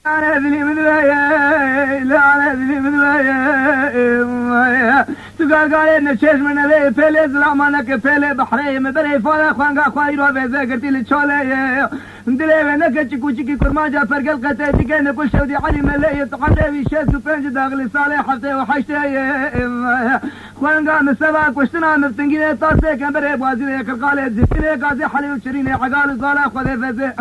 أنا ذلي مذبايا لا أنا ذلي مذبايا تقال إن الشيش من ذي فيلي زلامانك فيلي بحري مبري فالا خوانقا خوايرو بذاكرتي لتشولي ندلي بينك تشكوشكي كرماجا فرقل قتاتي كان كل شودي علي ملاي تقال بي شيس وفنج داخلي صالح حفتي وحشتي خوانقا مسبا كشتنا مفتنقيني طاسي كان بري بوازيني كالقالي زفيني قازي حلي وشريني عقال صالح خذي فزي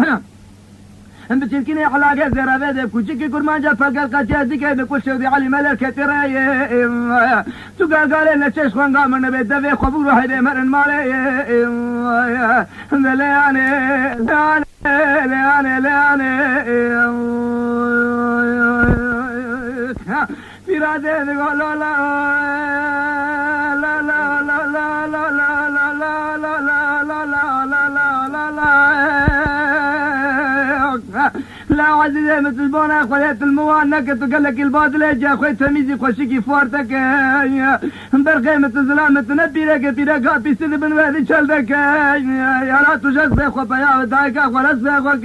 بتشكيني علاقة زرابة كوشكي كرمانجا فرقل قتاتي كان كل شودي علي ملاي كتيري تقال إن الشيش خوانقا من بيت دفي خبور وحيدي مرن مالي لياني في رادة تقول لا لا لا لا لا لا لا لا لا لا لا لا لا عزيزي مثل بونا خليت الموانك تقول لك الباطل جا خوي تميزي خوشكي فورتك برقي مثل زلامة نبي لك بيرقا بيسيد بن وهذي شلدك يا لا تجز بيخو بيا ودايكا ولس بيخوك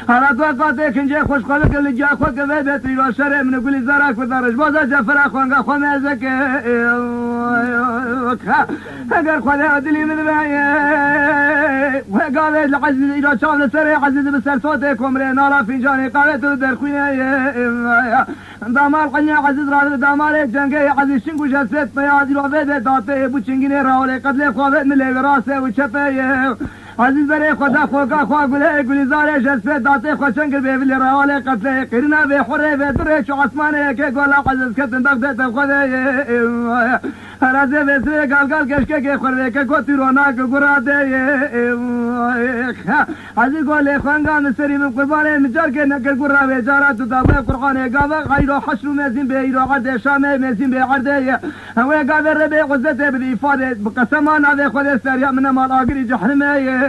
هلا توقعتك انجي خوش خلق اللي جا خوك بيبت يلو شري من قولي زراك ودارش بوزا جفرا خوانقا خوميزك اگر خوالي ادلي من باي وقال العزيز يلو شامل سري عزيز بسر صوتك ومري نالا فنجاني قالت ودر خويني دامال قنيا عزيز راد دامالك جنگي عزيز شنگو جسد بيادي رو بيبت داتي بو چنگيني راولي قدلي خوابت ملي راسه وچپه عزيز بري خدا خوكا خوا قولي زاري جسد داتي خوشنگل بيبلي راولي قتلي قرنا بحري بدري شو عثماني كي قولا عزيز كتن دقدت بخذي رازي بسري قال كشكي كي خوري كي كوتي روناك قرادي عزيز قولي خوانقا مسري من قرباني مجار كي نكر قرا بجارات تدابي قرقاني قابا غيرو حشرو ميزين بيرو عردي شامي ميزين بعردي هوي قابا ربي قزتي بالإفادة بقسمان هذا خذي سريع من مال آقري جحرمي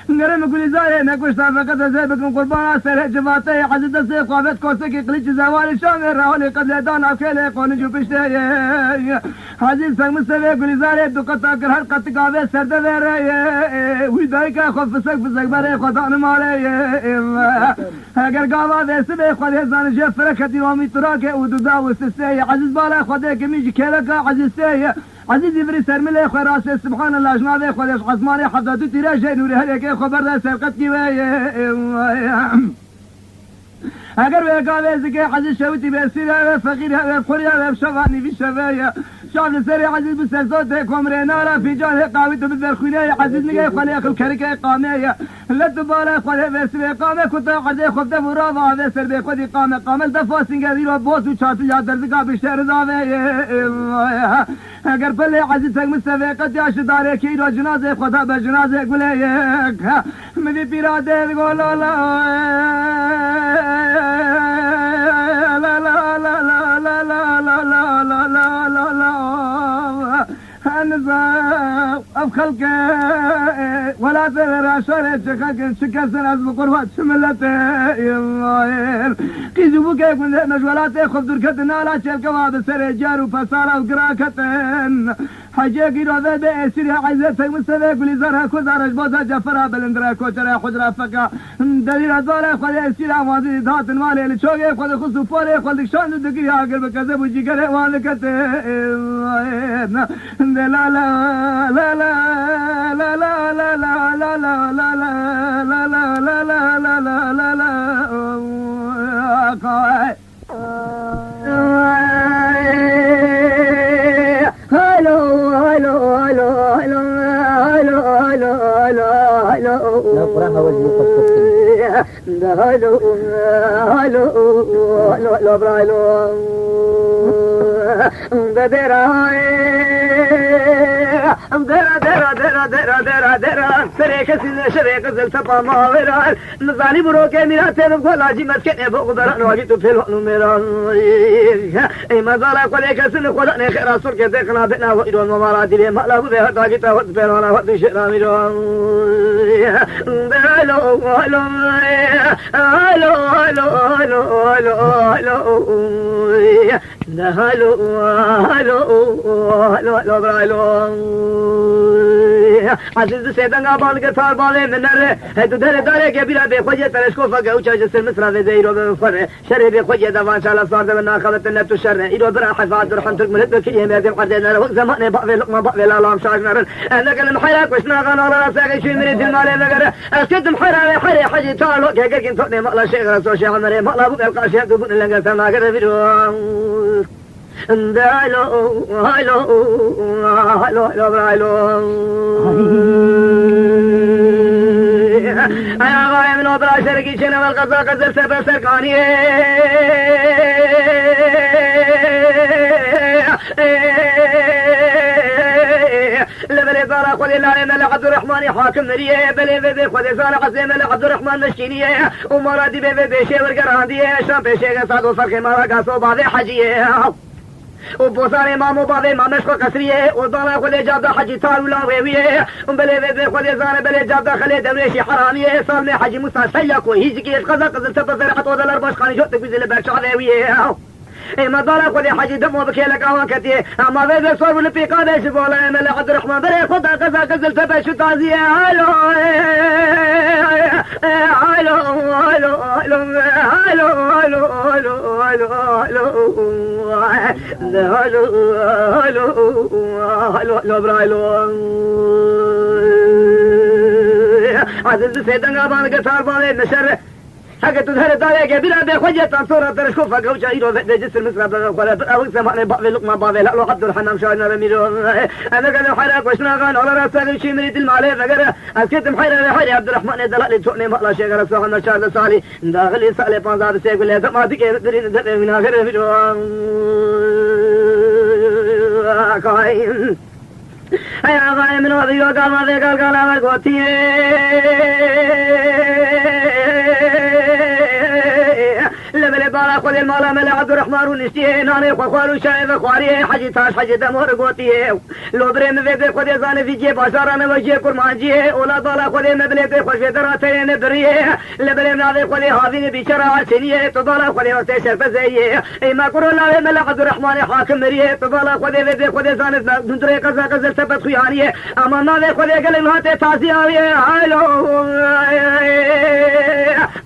نقرم قولي زاري نكوش تافقت زيبك من قربانا سرع جفاتي عزيز السيق وابت كوسكي قليش زوالي شامي راولي قد لدان عفكيلي قونجو بشتي عزيز سنگ مستوي قولي زاري دوقتا كر هر قد قابي سرده بيري ويدايكا خوف فسك بري خدان مالي اگر قابا بيسبي خودي زان جفر كتي وامي تراكي ودودا وستسي عزيز بالا خودي كميجي كيلكا عزيز سي عزيزي بري سرملي خوي راسي سبحان الله جنابي خودش عثماني حضرتو تيراجي نوري هليكي خبر ده سرقتكي اگر وقاوه زكي عزيز شوتي بسيرة فقيرها بقرية بشغاني في الشفاية شعب سري عزيز بسرسوتي كومرينارا في جانه قاويته بالذرخونية عزيز نقاي خليق الكركة قامية لا تبالي خليق بسري قامة كنت عزيز خفته مرافع هذا سر بيخودي قامة قامة دفاسين قدير وبوس وشاتي جادر ذكا بشتر ذاوية اگر بلي عزيز سنگ مستوى قد ياش داري كيرو جنازة خدا بجنازة قوليك مدي بيرادة تقول لا لا لا لا لا لا لا لا لا لا لا لا لا أنزا أفخلك ولا ترى شريت شخلك شكسر أزم قربات شملته يلا قيزو بك يكون نجولاتي خب دركتنا لا شلك واد سر جارو فصار وقراكتن حاجيكي رو ذا بأسيري عزيزتك مستوى كل زرها كزارش بوزا جفرها بلندرا كوشرا حجرا فكا دليل زولا خلي أسيري عوازي ذات المالي اللي شوقي خلي خصو فوري خلي شان دقيا قلب كذب وجيكري والكتن لا لا لا لا لا لا لا لا لا لا لا لا لا لا لا لا لا لا نقرأها والمقصد هلو هلو هلو هلو درا سريك شريك زلت ما ورا نزاني بروك ميرا تلف ولاجي مسكن فوق درا نواجي تفل نمرا اي ما زال قليك سن قدن خير سر كده كنا بنا ودون مبارات لي ما لا به تاجي تا وقت بينا وقت شرا ميرا هلو هلو هلو هلو هلو هلو هلو هلو هلو هلو عزيز سيدنا بان قطار بالي من هدو دار داري كبيرة بخوجة ترشكو فقه جسر مصر في زيرو بفر شر بخوجة دفان شاء الله صار دمنا خلط النت الشر إيرو برا حفاظ رحم ترك ملت بكيهم يدم قردنا له زمان بقى لقمة بقى لا لام شاجنا أنك المحياك وشنا غنا على ساق شيء من المال لقرا أسكت محرا حري حاجة تعالوا كأجل كنت ما لا شيء غير سوشيال مري ما لا بقى القاشية تبون لقى سما قدر فيديو هالو هالو هالو هالو أنا غاية من أبرا شرقي شنو والقصة قصر سبب سرقانية لبلي زارة خذ الله ملك عبد الرحمن حاكم مريه بلي بي خذ زارة عزيم ملك عبد الرحمن مشكينية ومرادي بي بيشي ورقراندية شام بيشي قصاد وفرق مرا قصو بعض حجية وبوسان امام بعض ما مشق قصريه وضل خذ جاب حج تاولا ويويه بلي بي خذ زارة بلي جاب خلي درويش حراميه صار حج موسى سيق وهيجي قزا قزل تبذر حتى ودل باش خاني جوت بيزل برشا ويويه ما ضل خذ حج دمو بكيلك اوكتي اما بي صار ولا في قادش بولا ملك عبد الرحمن بلي خذ قزا قزل تبش تعزيه هالو هالو هالو هالو هالو هالو هالو هالو هالو برايلو عزيز سيدنا بان قطار بالي نشر حاجة تظهر داري كبيرة بخوجة تنصورة ترشكو فقو شايرو بجسر مصر بقى أول سمعني بقى لقمة بقى لا عبد الحنام شاينا رميرو أنا كان حيرك وشنا غان على راسك شي مريد المالي فقرا أسكت محيرة حيري عبد الرحمن دلالي تؤني مقلا شيخ رسول الله شاهد صالي داخلي سالي بانزاد سيقول لي ما تكي درين درين من آخر رميرو قايم يا قايم من وضي وقال ما ذي قال أمر قوتي لبلي بالا خذ المالا ملا عبد الرحمن ونشتيه ناني خوارو شايف خواري حجي تاش حجي دمور قوتيه لو بريم في خذ زاني في جيب عشارة وجيه كرمانجيه ولا بالا خذ مبلي في خوش دراتين بريه لبلي نادي خذ هذين بشرع عشنيه تبالا خذ وقت شرف زيه ما كرو لا ملا عبد الرحمن حاكم مريه تبالا خذ زاني دندري كذا كذا سبت خيانيه اما نادي خذ قال ما تازيه هالو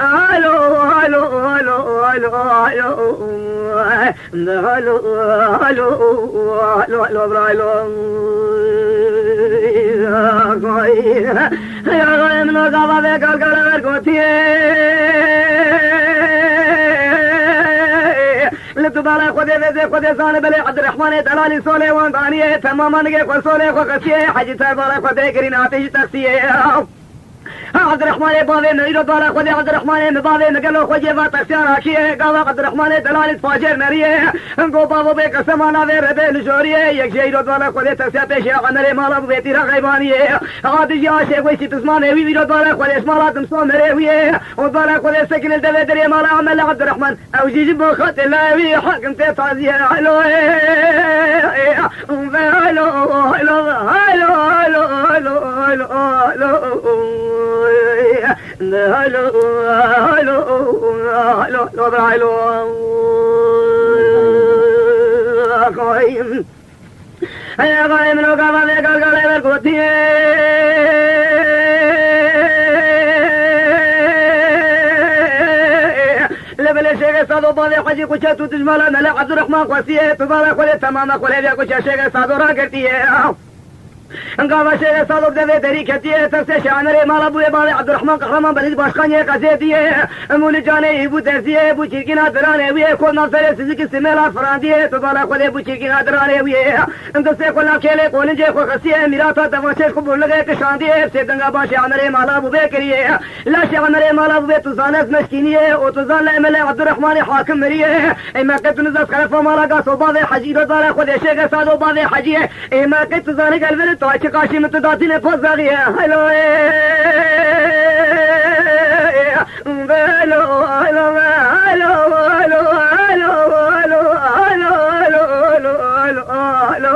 هالو هالو هالو هالو هالو هالو هالو برايلو يا غايم نو غابا بكال كال غوتي لتبالا خذ زان بلي عبد الرحمن دلالي سولي وانطانيه تماما نجي سولي خسيه حجي تبالا خذ كرين عتيج تاكسيه عبد الرحمن بابي مريد بالا خذ عبد الرحمن بابي مقالو خذ فات اختيار عشيه قال عبد الرحمن دلالة فاجر مريه انقو بابو بيك سمانا غير بين جوريه يكشي بالا خذ تسيا بيشي عمري مالا بيتي رغيبانيه عادي يا شيخ ويسي تسمانه وي بالا خذ اسمالات مصومره ويه وبالا خذ سكن الدبدري مالا عمل عبد الرحمن او جيجي بخط الله وي حكم تتعزيه هلو هلو هلو هلو هلو هلو هلو هلو هلو هلو قايم يا قايم لو قام ذيك القلب القوتي لبل الشيخ صادو باضي حجي كوشاتو تجمال ملك عبد الرحمن قوسيه تبارك ولي تماما قولي بيا كوشا الشيخ صادو راكرتيه انقام شيء صلب ذي تريكتيه ترسي شانري مال ابو يبالي عبد الرحمن قهرمان بلد باشخانيه قزيتيه مول جاني ابو ترسيه ابو شركنا دراني ويه كل ناصر سيزيك سميلا فرانتيه تبالا خلي ابو شركنا دراني ويه انت سيكولا كيلي قولنجي خو خسيه ميراتا دفاشيش قبول لغي كشانديه سيدنگا باشي عنري مال ابو بكريه لا شي عنري مال ابو تزانس مسكينيه وتزان لامل عبد الرحمن حاكم مريه اما كنت نزل خلفه مالا صوبا حجي دار خذ شيخ صادو باضي حجي اما كنت زاني قلبي تو چکاشی متداتی نے پوزاگی ہے ہیلو ہیلو ہیلو ہیلو ہیلو ہیلو ہیلو ہیلو ہیلو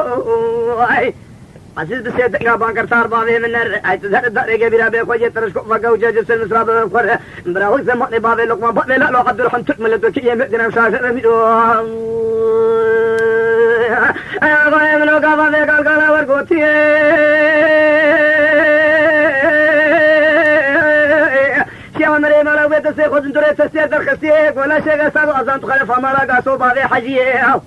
عزيز بسيد قابان كرتار بابي من اي تزهر الداري كبيرة بيخوجي ترشكو فقو جاجس المسراب بفر براوك زماني بابي لقمان بابي لا لو عبد الرحمن تكمل الدوكية مقدنا مشاهد رميدو غايم لو قضى ذيك القلا ورقوتي شامري مالا بيت سيخوز انتوري تسير درخسيك ولا شيء قصاد أزان تخلف مالا قاسو بعضي حجيه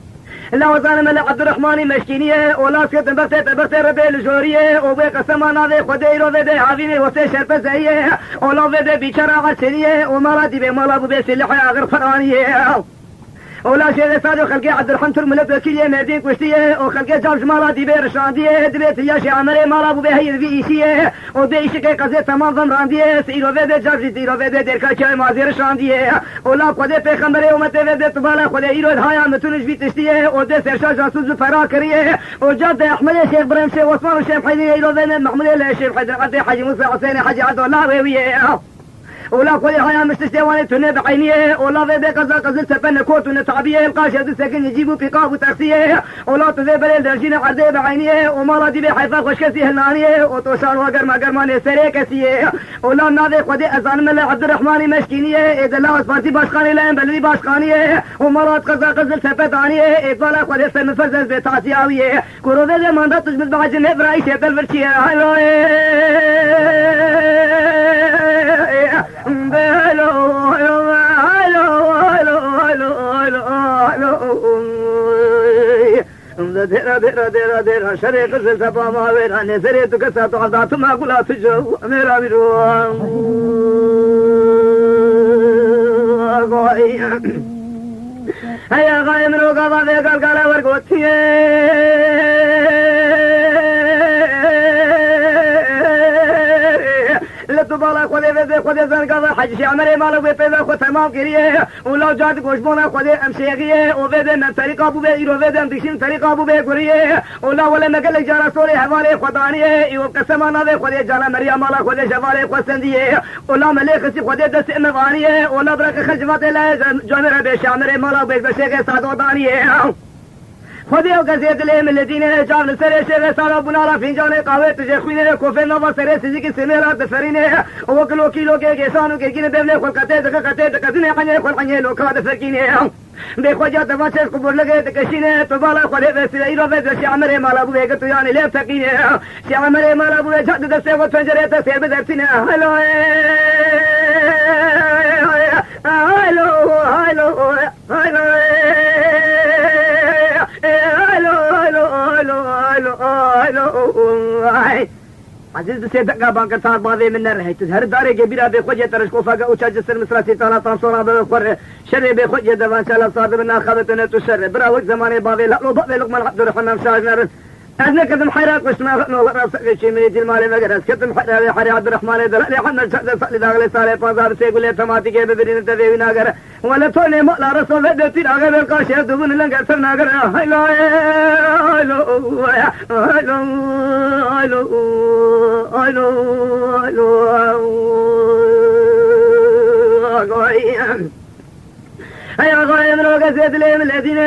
لا وزان ملك عبد الرحمن مشكينيه ولا سكت بختي ربي الجوريه وبيك السمانة ذي خديرو ذي عظيمي وسي شرط زيه ولا ذي بيشرا غسينيه ومالا دي بمالا ببيسي لحيا غير فرانيه ولا شيء صادق خلقي عبد الرحمن ترمل بكيه مردين كشتيه وخلقي جاب مالا دي بير شانديه دبيت يا شي عمري مالا بو بهي في ايشيه ودي شي قزه تمام ضم رانديه سيرو فيد جاب ديرو فيد دير كاي ما زير شانديه ولا قد پیغمبر امت فيد تبالا خد ايرو هيا متونش بي تشتيه ودي سرشا جاسوس فرا كريه وجاب احمد شيخ ابراهيم شيخ عثمان شيخ حيدر ايرو فيد محمود الشيخ حيدر قد حاجي موسى حسين حاجي عبد الله وياه ولا قولي هيا مستشتواني تنه بعينيه ولا ذي بقزا قزل سفن كوت ونتعبيه القاشة سكن يجيبوا بقاب وتخسيه ولا تذي بليل درجين عرضي بعينيه ومالا دي بحيفا خوشكسي هلانيه وتوشان وقرما قرماني سريكسيه ولا ناذي قدي أزان ملا عبد الرحمن مشكينيه إذا لا أصباتي باشقاني لين بلدي باشقانيه ومالا تقزا قزل سفتانيه إذا لا قدي سنفزز بتعسياويه كورو ذي ماندا تجمد بعجن إبراهي شيطل فرشيه بلو دير شريك السلطة ما ويراني سريت كسات عضات ما قلت جو ميرا بيروان هيا غايم روغا ذيك القلا ورقوتي لتبالا خودي بده خودي زنقا حج عمري مالو بيبدا خو تمام كريه ولو جات گوشبونا خودي امشيغيه وبده من طريقه ابو بيرو بده دشين طريقه ابو بيغريه ولا ولا مقل جارا سوري حوالي خدانيه يو قسمنا ذي خودي جانا مريم مالا خودي جوالي قسنديه ولا ملك سي خودي دس امغانيه ولا برك خجبات لا جامر بيش عمري مالو بيبشيغه سادو دانيه خودی او گزیت لی ملتینه جان سر شهر سارا بنارا فنجان قهوه تجه خوینه کوفه نوا سر سیزی کی سمیرا دفرینه او کلو کیلو کے گسانو کے گین بevle خلقته دقته دقزنه قنه خلقنه لو کا دفرکینه به خواجه دوا چه قبول لگے تکشینه تو بالا خودی وسیله ایرو به شامر مالا بو گت یعنی لی تکینه شامر مالا بو جد دسته و پنجره ته سر بدرتینه هلو هلو هلو هلو عزيز سيدك بانك تار باذي من الرهي تزهر داري كبيرة بخوجة ترشكوفا قوشا جسر مصراتي تالا تنصورا بخور شر بخوجة دفان شالا صاد من آخذتنا تشر برا وقت زماني باذي لقلو باذي لقمان عبد الرحمن مشاهد نرن أذن كتم حيرات وشنا نول راسك شي من المال مقرس كتم حيرات عبد الرحمن درالي حمد شهد صلي داغلي صالح بازار سيقول لي تماتي كيف بدين تذيبي ناقر ولا توني مقلا رسول فدتي ناقر بالقاشي دبون لنقر سر ناقر هلو هلو هلو هلو هلو هيا غايم لو قسيت لي من الذين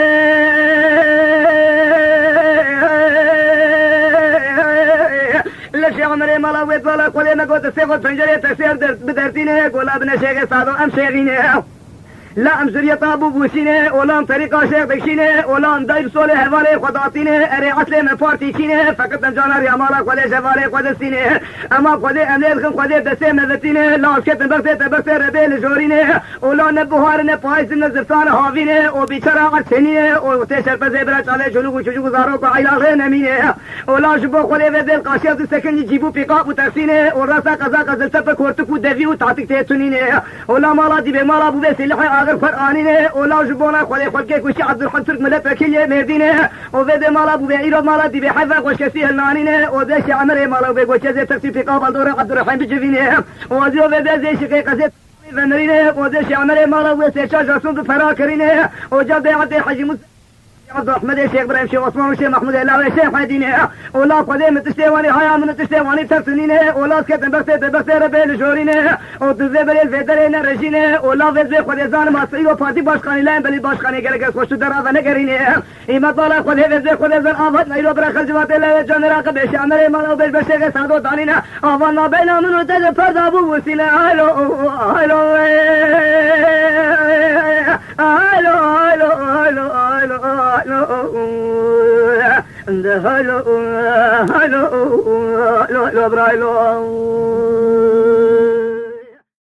لشي عمري مالا ويت ولا قولي ما قلت سيغو تنجري تسير بدرتيني قولا ابن شيخ سادو ام شيخيني لا ام زرية طابو بوسيني ولا ام طريقة شيخ بكشيني ولا ام داير صولي حوالي خداتيني اري عسلي من فارتيشيني فقط ام جانا ريامالا قولي شوالي قدسيني اما قولي ام ليلخم قولي دسي مذتيني لا اسكت بغتي ربي لجوريني ولا نبوهار نبايز نزرسان هاويني وبيشرا عرسيني وتشر بزيبرا على جلوك وشجوك زاروك عيلا نميني ولا جبو قولي بدل قاشيات سكن يجيبو بيقاق وترسيني وراسا قزا قزل سفك ورتكو دفي وتعطيك تيتونيني ولا مالا دي بمالا بو بيسي لحي آخر فرقانينه ولا جبونا خلي خلقه كوشي عبد الرحمن ترك ملت وكيل مردينه وذي مالا بو بيعيرو مالا دي بحفا وشكسيه النانينه وذي شي عمره مالا بيقوشي زي ترسي في قابل دور عبد الرحمن بجفينه وذي زي شقيقة زي فنرينه وذي شي عمره مالا وسيشا جاسون فراكرينه وجاب دي عبد حجي عبد الرحمن الشيخ ابراهيم الشيخ عثمان والشيخ محمود الله الشيخ حدينه ولا قديم تشتواني هيا من تشتواني ترسنينه ولا سكت بختي ربي لجورينه وتذبل الفدرين الرجينه ولا فزي خدزان ما سيو فاتي باشخاني لين بلي باشخاني قالك خوش درا نگرينه ايما طالع خدي خدزان افضل نيرو برخل جوات الله جنرا قبش عمري ما لو بشيخ سادو دانينا افضل بين من تد فرد ابو وسيله هلو هلو هلو هلو هلو هلو haylo haylo haylo haylo